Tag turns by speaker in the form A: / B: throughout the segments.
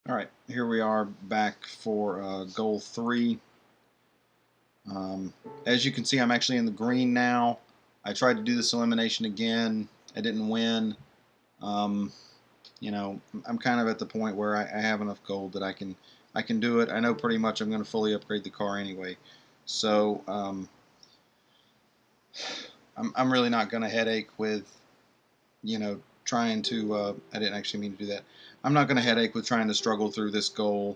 A: Alright, here we are back for goal 3. As you can see, I'm actually in the green now. I tried to do this elimination again. I didn't win. Um, I'm kind of at the point where I have enough gold that I can do it. I know pretty much I'm going to fully upgrade the car anyway. So I'm really not going to headache with, trying to, I didn't actually mean to do that. I'm not going to headache with trying to struggle through this goal.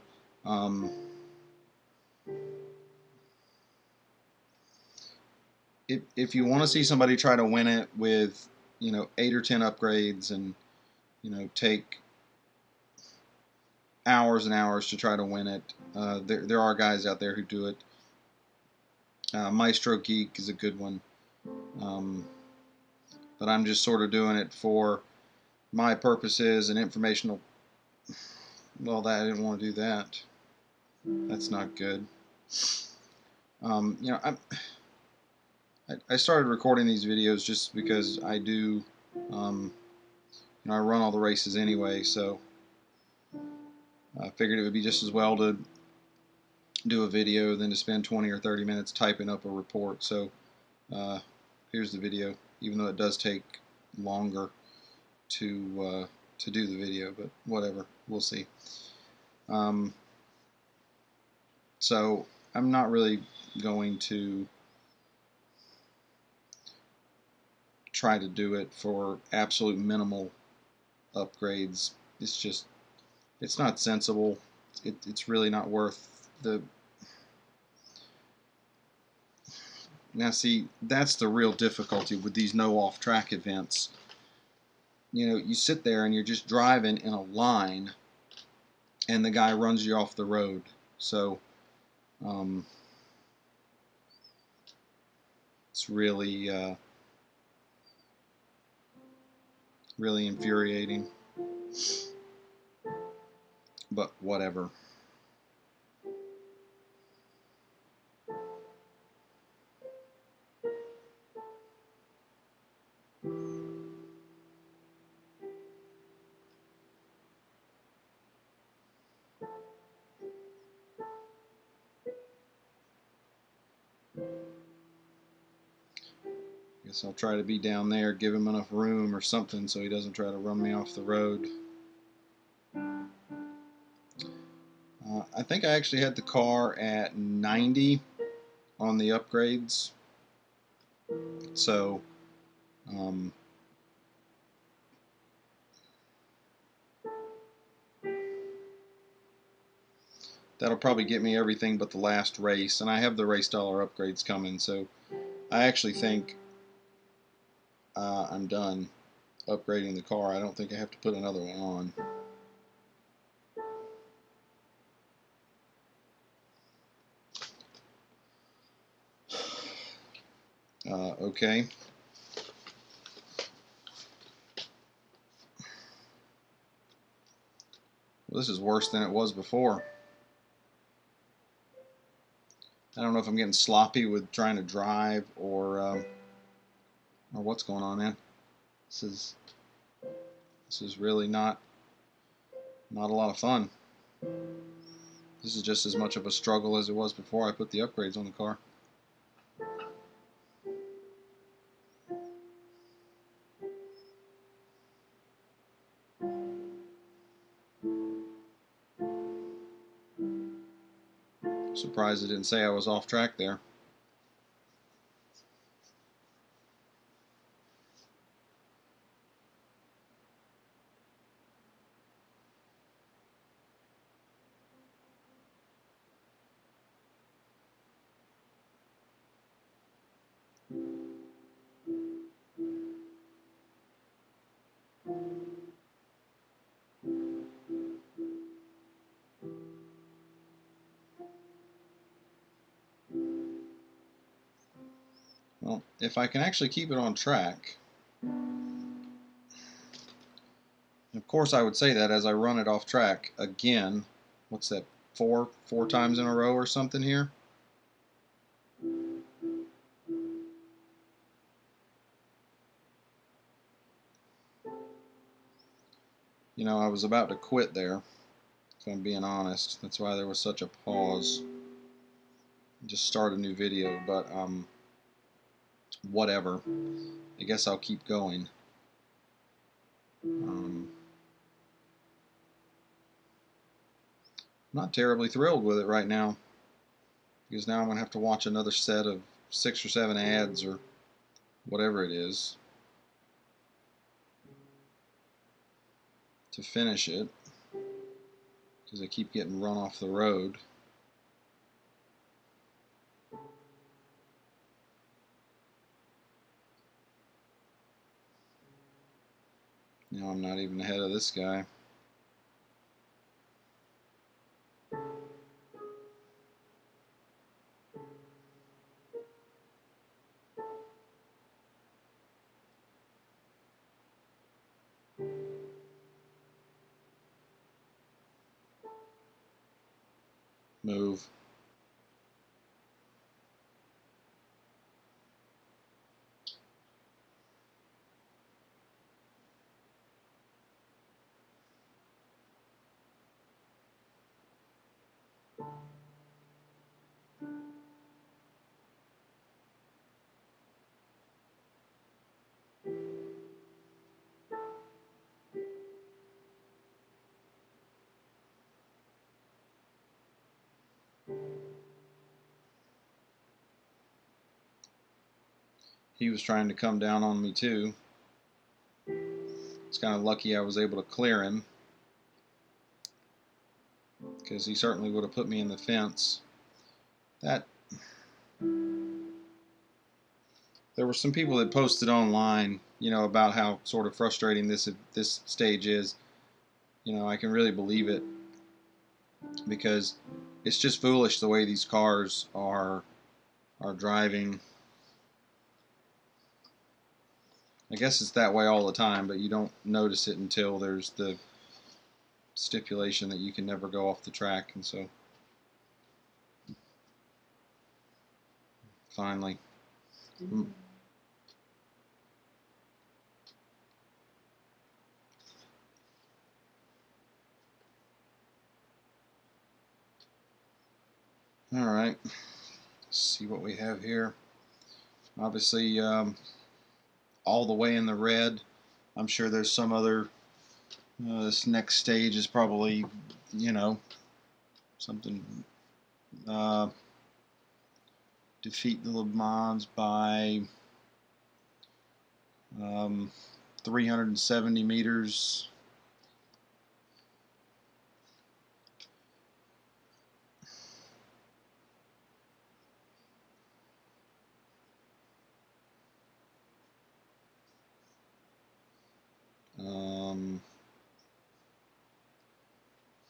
A: If you want to see somebody try to win it with 8 or 10 upgrades and take hours and hours to try to win it, there are guys out there who do it. Maestro Geek is a good one, but I'm just sort of doing it for my purposes and informational. Well, I didn't want to do that. That's not good. I started recording these videos just because I do. I run all the races anyway, so I figured it would be just as well to do a video than to spend 20 or 30 minutes typing up a report. So here's the video, even though it does take longer to do the video, but whatever, we'll see. So I'm not really going to try to do it for absolute minimal upgrades. It's not sensible. It's really not worth the. Now see, that's the real difficulty with these no off-track events. You sit there and you're just driving in a line and the guy runs you off the road. So it's really really infuriating, but whatever. Guess I'll try to be down there, give him enough room or something so he doesn't try to run me off the road. I think I actually had the car at 90 on the upgrades, so that'll probably get me everything but the last race, and I have the race dollar upgrades coming, so I actually think I'm done upgrading the car. I don't think I have to put another one on. Okay. Well, this is worse than it was before. I don't know if I'm getting sloppy with trying to drive or what's going on, man. This is really not a lot of fun. This is just as much of a struggle as it was before I put the upgrades on the car. Surprised it didn't say I was off track there. Well, if I can actually keep it on track, of course I would say that as I run it off track again. What's that, four times in a row or something here? I was about to quit there. if I'm being honest. That's why there was such a pause. Just start a new video, but whatever. I guess I'll keep going. I'm not terribly thrilled with it right now, because now I'm going to have to watch another set of 6 or 7 ads or whatever it is to finish it, because I keep getting run off the road. Now I'm not even ahead of this guy. Move. He was trying to come down on me too. It's kind of lucky I was able to clear him, because he certainly would have put me in the fence. That there were some people that posted online, about how sort of frustrating this stage is. I can really believe it, because it's just foolish the way these cars are driving. I guess it's that way all the time, but you don't notice it until there's the stipulation that you can never go off the track, and so finally. All right, let's see what we have here. Obviously, all the way in the red. I'm sure there's some other. This next stage is probably, something. Defeat the Le Mans by 370 meters.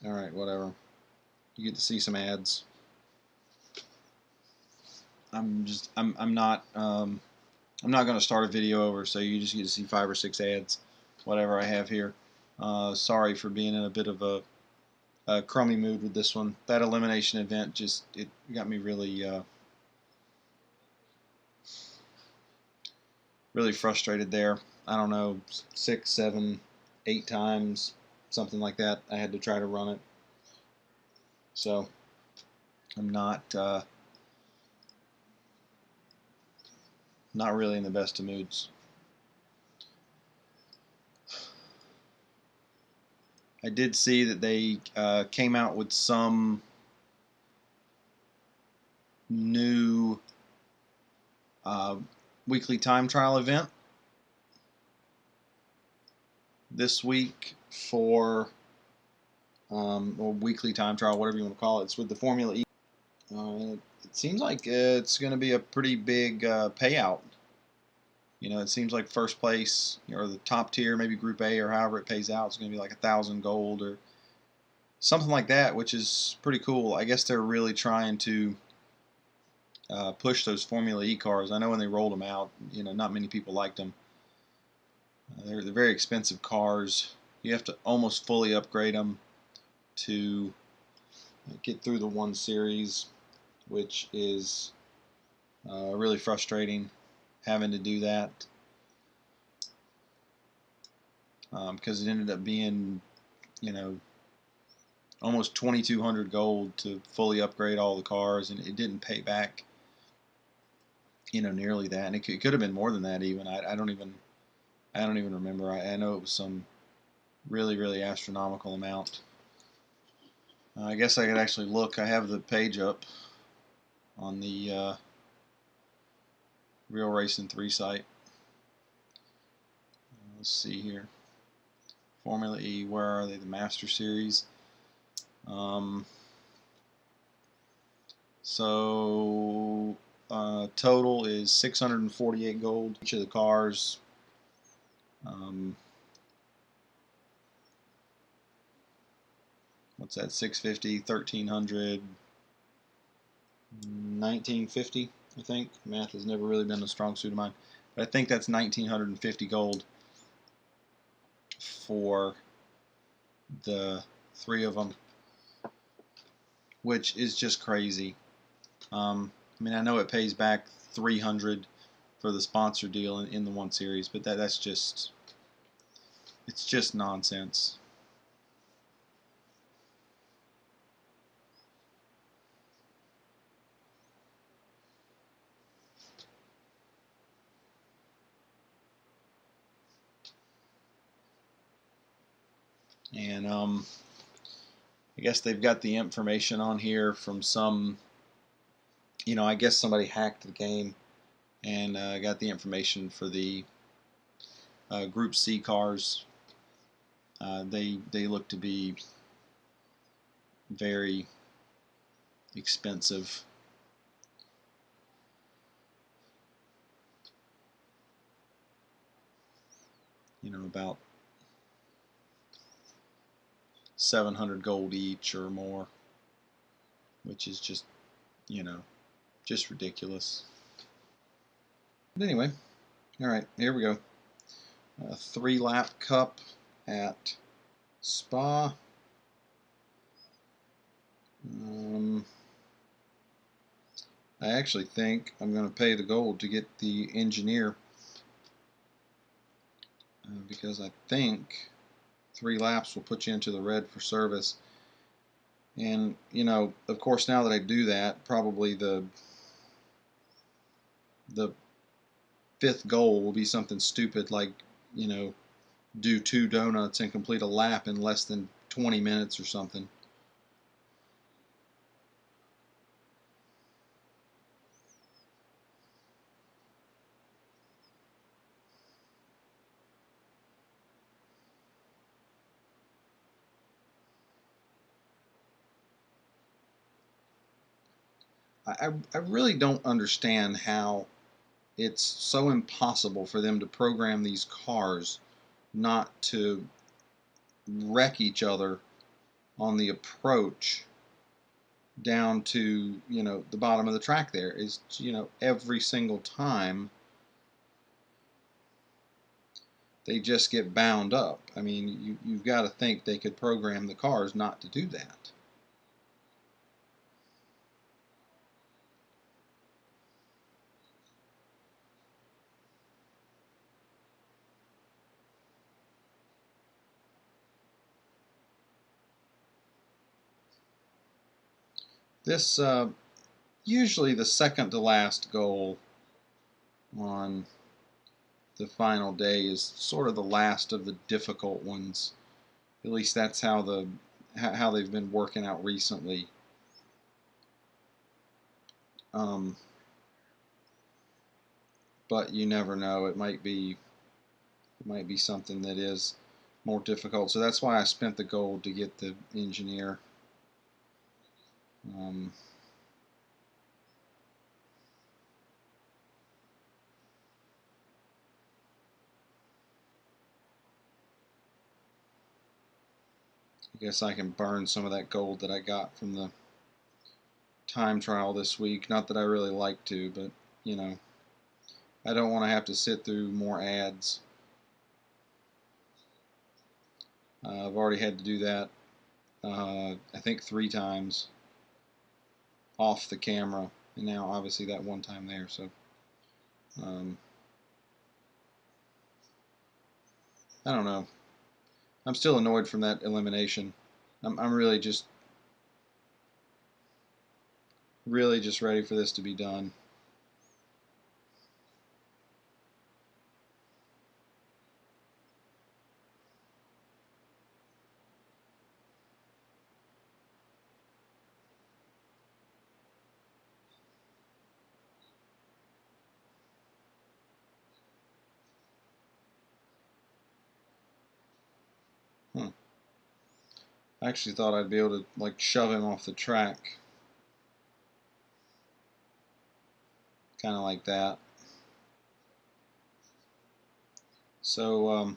A: All right, whatever. You get to see some ads. I'm not going to start a video over, so you just get to see 5 or 6 ads, whatever I have here. Sorry for being in a bit of a crummy mood with this one. That elimination event it got me really really frustrated there. I don't know, 6, 7, 8 times, something like that. I had to try to run it. So I'm not really in the best of moods. I did see that they came out with some new weekly time trial event this week for or weekly time trial, whatever you want to call it. It's with the Formula E. It seems like it's going to be a pretty big payout. It seems like first place, or the top tier, maybe Group A or however it pays out, is going to be like 1,000 gold or something like that, which is pretty cool. I guess they're really trying to push those Formula E cars. I know when they rolled them out, not many people liked them. They're very expensive cars. You have to almost fully upgrade them to get through the 1 Series, which is really frustrating having to do that, because it ended up being, almost 2,200 gold to fully upgrade all the cars, and it didn't pay back, nearly that. And it could have been more than that even. I don't even remember. I know it was some really, really astronomical amount. I guess I could actually look. I have the page up on the Real Racing 3 site. Let's see here. Formula E, where are they? The Master Series. So total is 648 gold each of the cars. What's that? 650, 1300, 1950, I think. Math has never really been a strong suit of mine. But I think that's 1950 gold for the 3 of them, which is just crazy. I mean, I know it pays back 300 for the sponsor deal in the 1 series, but that's just, it's just nonsense. And I guess they've got the information on here from some, I guess somebody hacked the game and got the information for the Group C cars. They look to be very expensive. About 700 gold each or more, which is just, just ridiculous. But anyway, all right, here we go. 3-lap cup at Spa. I actually think I'm going to pay the gold to get the engineer because I think 3 laps will put you into the red for service. And, of course, now that I do that, probably the 5th goal will be something stupid like, do 2 donuts and complete a lap in less than 20 minutes or something. I really don't understand how it's so impossible for them to program these cars not to wreck each other on the approach down to the bottom of the track. There is every single time they just get bound up. I mean, you've got to think they could program the cars not to do that. This usually the second to last goal on the final day is sort of the last of the difficult ones. At least that's how they've been working out recently. But you never know. It might be something that is more difficult. So that's why I spent the gold to get the engineer. I guess I can burn some of that gold that I got from the time trial this week. Not that I really like to, but I don't want to have to sit through more ads. I've already had to do that I think 3 times off the camera, and now obviously that one time there. So I don't know. I'm still annoyed from that elimination. I'm really just really just ready for this to be done. Hmm. I actually thought I'd be able to like shove him off the track, kind of like that. So,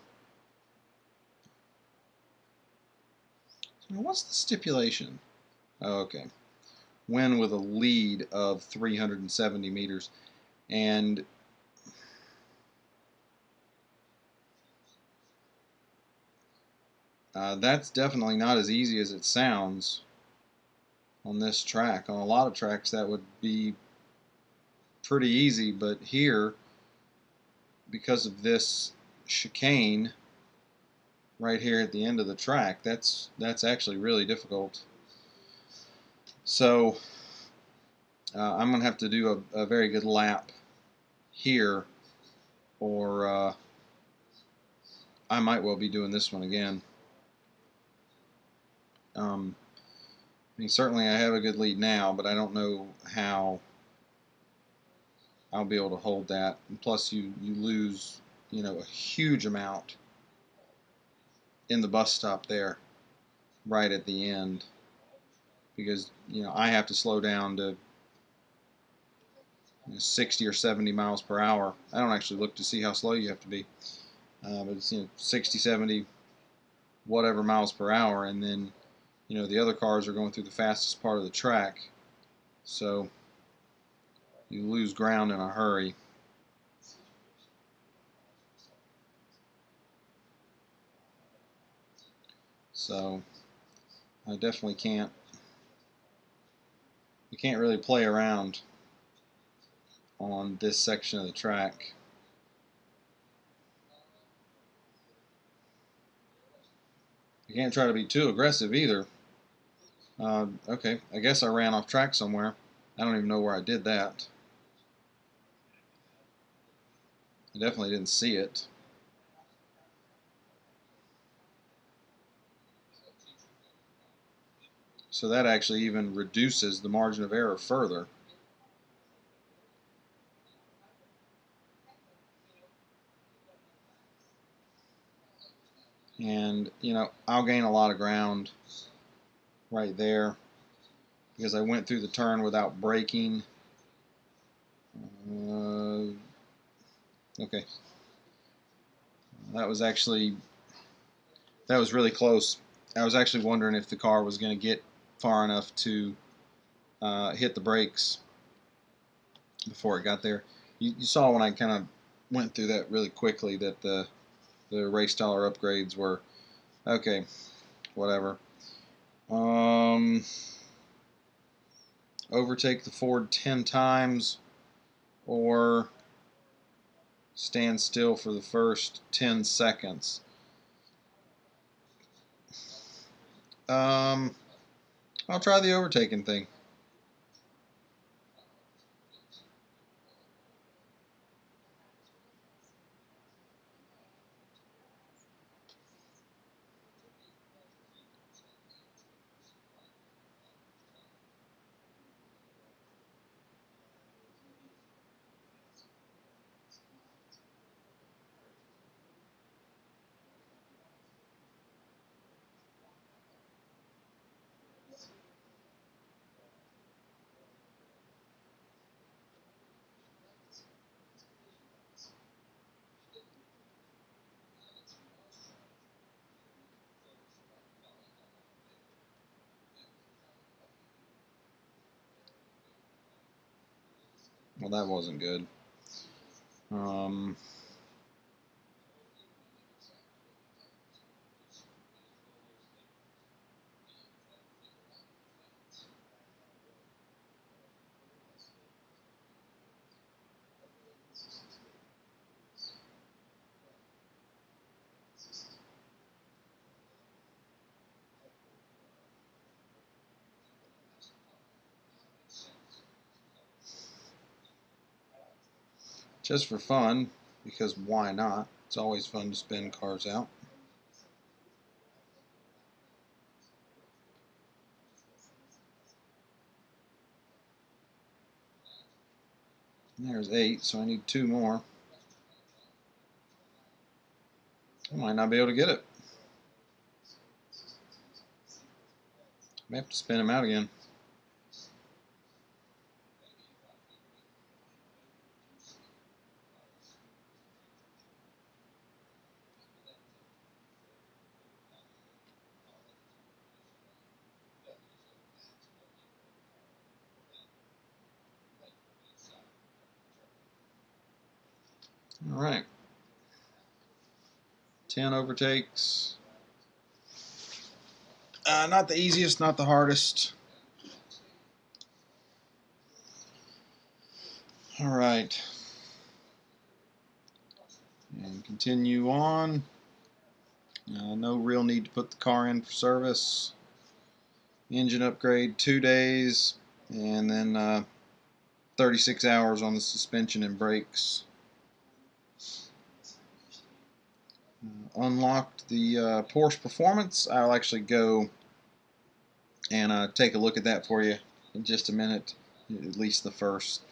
A: what's the stipulation? Oh, okay. Win with a lead of 370 meters. And that's definitely not as easy as it sounds on this track. On a lot of tracks, that would be pretty easy, but here, because of this chicane right here at the end of the track, that's actually really difficult. So I'm going to have to do a very good lap here, or I might well be doing this one again. I mean, certainly I have a good lead now, but I don't know how I'll be able to hold that. And plus, you lose, a huge amount in the bus stop there, right at the end, because I have to slow down to 60 or 70 miles per hour. I don't actually look to see how slow you have to be, but it's 60, 70, whatever miles per hour, and then the other cars are going through the fastest part of the track, so you lose ground in a hurry. So I definitely can't. You can't really play around on this section of the track. You can't try to be too aggressive either. Okay, I guess I ran off track somewhere. I don't even know where I did that. I definitely didn't see it. So that actually even reduces the margin of error further. And, I'll gain a lot of ground right there because I went through the turn without braking. Okay. That was really close. I was actually wondering if the car was going to get far enough to hit the brakes before it got there. You saw when I kind of went through that really quickly that the race dollar upgrades were okay. Whatever. Overtake the Ford 10 times or stand still for the first 10 seconds. I'll try the overtaking thing. Well, that wasn't good. Um, just for fun, because why not? It's always fun to spin cars out. And there's 8, so I need 2 more. I might not be able to get it. I may have to spin them out again. All right. 10 overtakes. Not the easiest, not the hardest. All right. And continue on. No real need to put the car in for service. Engine upgrade 2 days, and then 36 hours on the suspension and brakes. Unlocked the Porsche Performance. I'll actually go and take a look at that for you in just a minute. At least the first,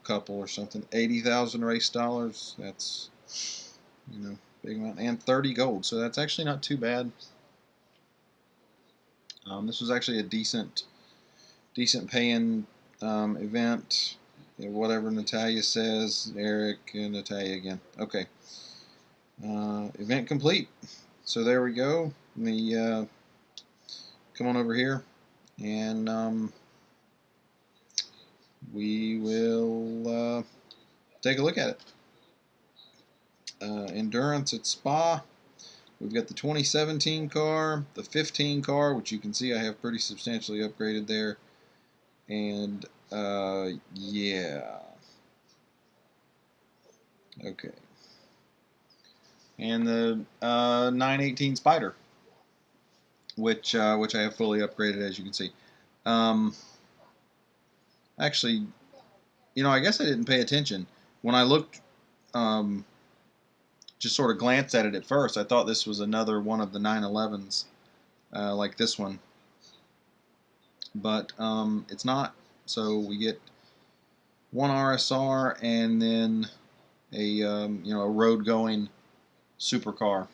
A: couple or something. 80,000 race dollars. That's, big amount, and 30 gold. So that's actually not too bad. This was actually a decent paying event. Whatever Natalia says, Eric and Natalia again. Okay. Event complete. So there we go. Let me come on over here, and we will take a look at it. Endurance at Spa. We've got the 2017 car, the 15 car, which you can see I have pretty substantially upgraded there, and yeah, okay, and the 918 Spider, which I have fully upgraded, as you can see. Actually, I guess I didn't pay attention when I looked. Just sort of glanced at it at first. I thought this was another one of the 911s, like this one, but it's not. So we get one RSR and then a a road-going supercar.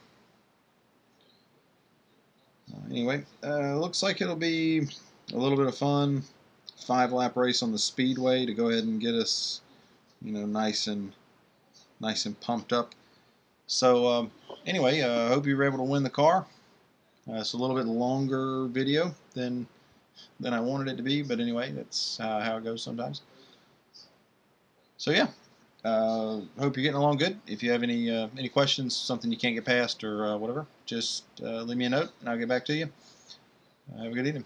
A: Anyway, looks like it'll be a little bit of fun. 5-lap race on the speedway to go ahead and get us, nice and pumped up. So anyway, I hope you were able to win the car. It's a little bit longer video than I wanted it to be, but anyway, that's how it goes sometimes. So yeah, hope you're getting along good. If you have any questions, something you can't get past or whatever, just leave me a note and I'll get back to you. Have a good evening.